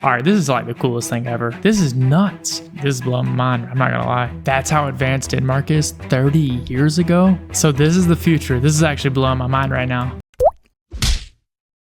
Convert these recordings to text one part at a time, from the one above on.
All right, this is like the coolest thing ever. This is nuts. This is blowing my mind. I'm not gonna lie. That's how advanced Denmark is 30 years ago. So this is the future. This is actually blowing my mind right now.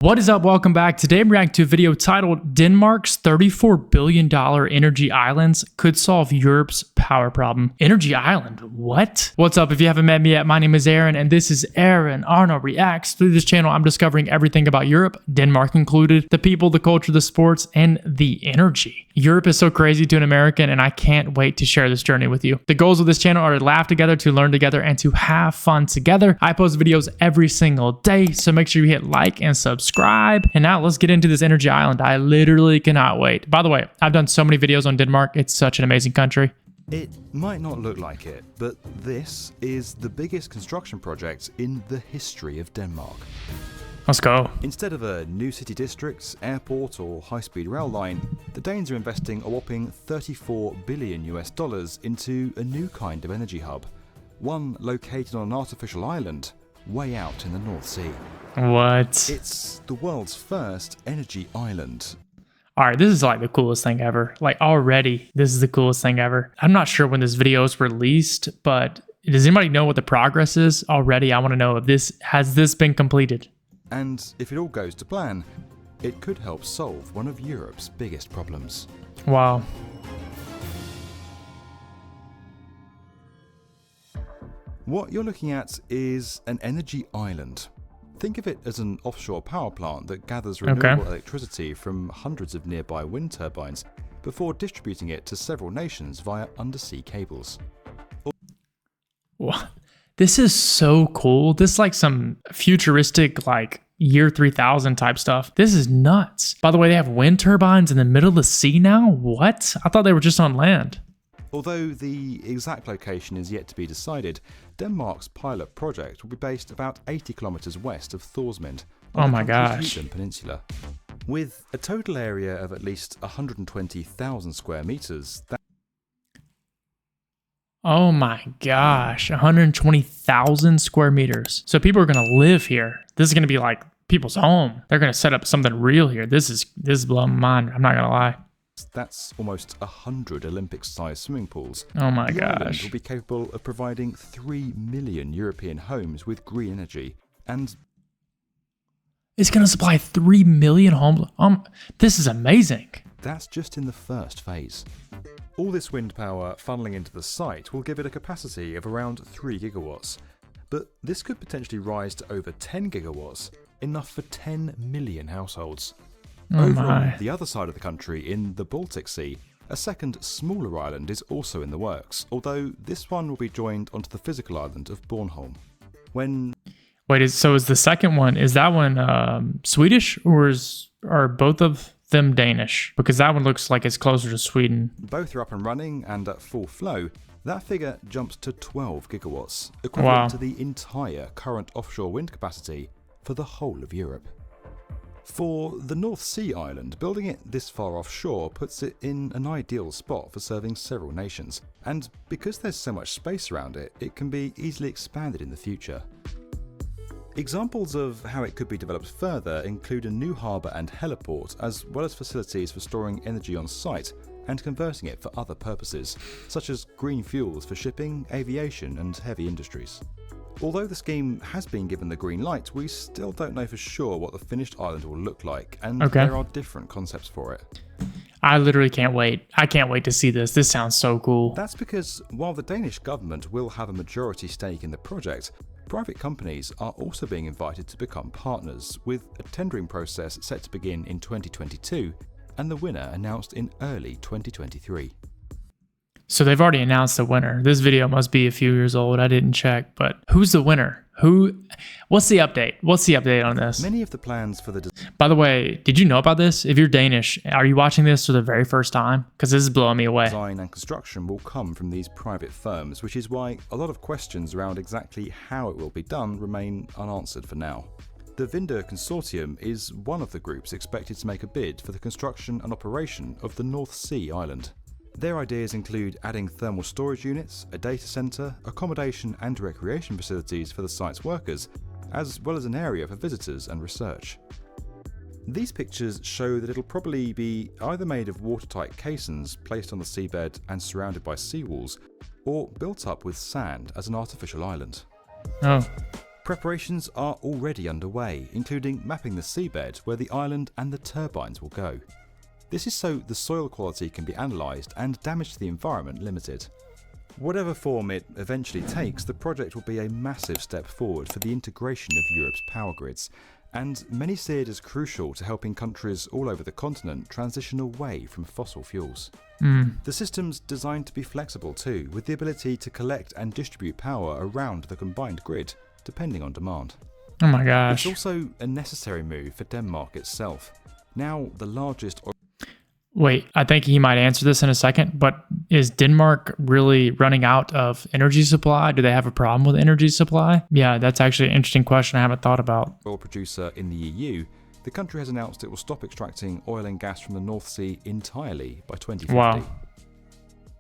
What is up? Welcome back. Today I'm reacting to a video titled Denmark's $34 billion energy islands could solve Europe's power problem. Energy island? What? What's up? If you haven't met me yet, my name is Aaron and this is Aaron Arnold Reacts. Through this channel, I'm discovering everything about Europe, Denmark included, the people, the culture, the sports, and the energy. Europe is so crazy to an American and I can't wait to share this journey with you. The goals of this channel are to laugh together, to learn together, and to have fun together. I post videos every single day, so make sure you hit like and subscribe. And now let's get into this energy island. I literally cannot wait. By the way, I've done so many videos on Denmark. It's such an amazing country. It might not look like it, but this is the biggest construction project in the history of Denmark. Let's go. Instead of a new city district, airport, or high-speed rail line, the Danes are investing a whopping $34 billion into a new kind of energy hub, one located on an artificial island way out in the North Sea. What? It's the world's first energy island. All right, this is like the coolest thing ever. Like already, this is the coolest thing ever. I'm not sure when this video is released, but does anybody know what the progress is already? I want to know if has this been completed? And if it all goes to plan, it could help solve one of Europe's biggest problems. Wow. What you're looking at is an energy island. Think of it as an offshore power plant that gathers renewable electricity from hundreds of nearby wind turbines before distributing it to several nations via undersea cables. What? This is so cool. This is like some futuristic, like year 3000 type stuff. This is nuts. By the way, they have wind turbines in the middle of the sea now? What? I thought they were just on land. Although the exact location is yet to be decided, Denmark's pilot project will be based about 80 kilometers west of Thorsminde on the Thorsminde Peninsula. With a total area of at least 120,000 square meters. Oh my gosh, 120,000 square meters. So people are gonna live here. This is gonna be like people's home. They're gonna set up something real here. This is blowing my mind. I'm not gonna lie. That's almost 100 Olympic-sized swimming pools. Oh my gosh. The island will be capable of providing 3 million European homes with green energy, and it's gonna supply 3 million homes. This is amazing. That's just in the first phase. All this wind power funneling into the site will give it a capacity of around 3 gigawatts, but this could potentially rise to over 10 gigawatts, enough for 10 million households. Over on the other side of the country, in the Baltic Sea, a second smaller island is also in the works, although this one will be joined onto the physical island of Bornholm. Wait, so is the second one, is that one Swedish, or are both of them Danish? Because that one looks like it's closer to Sweden. Both are up and running and at full flow. That figure jumps to 12 gigawatts, equivalent to the entire current offshore wind capacity for the whole of Europe. For the North Sea island, building it this far offshore puts it in an ideal spot for serving several nations, and because there's so much space around it, it can be easily expanded in the future. Examples of how it could be developed further include a new harbour and heliport, as well as facilities for storing energy on site and converting it for other purposes, such as green fuels for shipping, aviation and heavy industries. Although the scheme has been given the green light, we still don't know for sure what the finished island will look like, and there are different concepts for it. I literally can't wait. I can't wait to see this. This sounds so cool. That's because while the Danish government will have a majority stake in the project, private companies are also being invited to become partners, with a tendering process set to begin in 2022 and the winner announced in early 2023. So they've already announced the winner. This video must be a few years old. I didn't check, but who's the winner? What's the update? What's the update on this? Many of the plans for the... By the way, did you know about this? If you're Danish, are you watching this for the very first time? Because this is blowing me away. Design and construction will come from these private firms, which is why a lot of questions around exactly how it will be done remain unanswered for now. The Vinda Consortium is one of the groups expected to make a bid for the construction and operation of the North Sea island. Their ideas include adding thermal storage units, a data centre, accommodation and recreation facilities for the site's workers, as well as an area for visitors and research. These pictures show that it'll probably be either made of watertight caissons placed on the seabed and surrounded by seawalls, or built up with sand as an artificial island. Oh. Preparations are already underway, including mapping the seabed where the island and the turbines will go. This is so the soil quality can be analysed and damage to the environment limited. Whatever form it eventually takes, the project will be a massive step forward for the integration of Europe's power grids, and many see it as crucial to helping countries all over the continent transition away from fossil fuels. The system's designed to be flexible too, with the ability to collect and distribute power around the combined grid, depending on demand. Oh my gosh. It's also a necessary move for Denmark itself. Now the largest... Wait, I think he might answer this in a second, but is Denmark really running out of energy supply? Do they have a problem with energy supply? Yeah, that's actually an interesting question I haven't thought about. Oil producer in the EU, the country has announced it will stop extracting oil and gas from the North Sea entirely by 2050. Wow.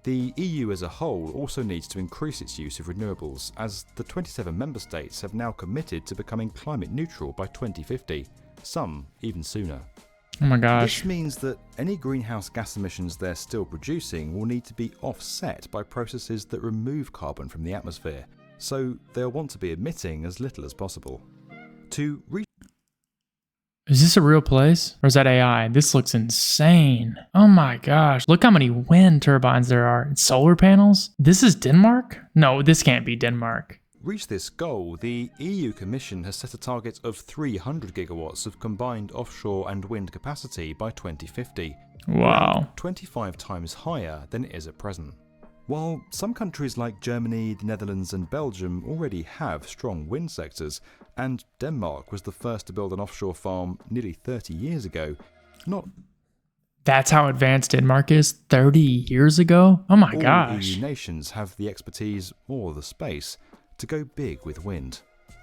The EU as a whole also needs to increase its use of renewables, as the 27 member states have now committed to becoming climate neutral by 2050, some even sooner. Oh my gosh. This means that any greenhouse gas emissions they're still producing will need to be offset by processes that remove carbon from the atmosphere, so they'll want to be emitting as little as possible. Is this a real place? Or is that AI? This looks insane. Oh my gosh. Look how many wind turbines there are. And solar panels? This is Denmark? No, this can't be Denmark. Reach this goal, the EU Commission has set a target of 300 gigawatts of combined offshore and wind capacity by 2050. Wow. 25 times higher than it is at present. While some countries like Germany, the Netherlands and Belgium already have strong wind sectors, and Denmark was the first to build an offshore farm nearly 30 years ago, That's how advanced Denmark is 30 years ago? Oh my gosh. All EU nations have the expertise or the space to go big with wind.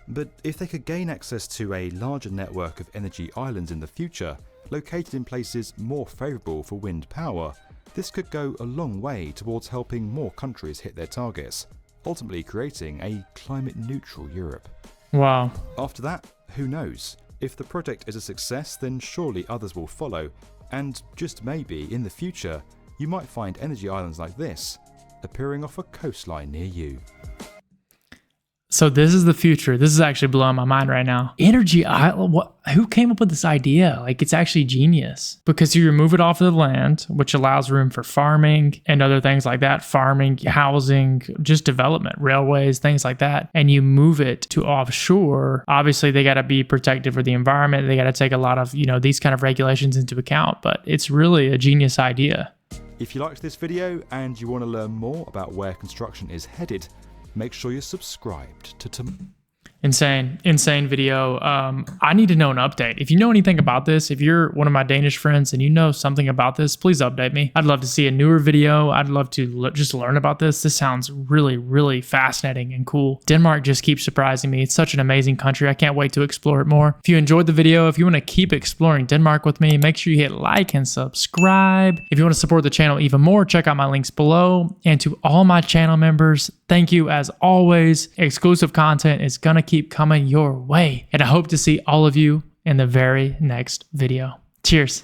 But if they could gain access to a larger network of energy islands in the future, located in places more favourable for wind power, this could go a long way towards helping more countries hit their targets, ultimately creating a climate-neutral Europe. Wow. After that, who knows? If the project is a success, then surely others will follow, and just maybe, in the future, you might find energy islands like this appearing off a coastline near you. So this is the future. This is actually blowing my mind right now. Energy island, who came up with this idea? Like, it's actually genius because you remove it off of the land, which allows room for farming and other things like that. Farming, housing, just development, railways, things like that. And you move it to offshore. Obviously, they got to be protected for the environment. They got to take a lot of, these kind of regulations into account, but it's really a genius idea. If you liked this video and you want to learn more about where construction is headed, make sure you're subscribed to Insane video. I need to know an update. If you know anything about this, if you're one of my Danish friends and you know something about this, please update me. I'd love to see a newer video. I'd love to just learn about this. This sounds really, really fascinating and cool. Denmark just keeps surprising me. It's such an amazing country. I can't wait to explore it more. If you enjoyed the video, if you want to keep exploring Denmark with me, make sure you hit like and subscribe. If you want to support the channel even more, check out my links below. And to all my channel members, thank you as always. Exclusive content is gonna keep coming your way. And I hope to see all of you in the very next video. Cheers.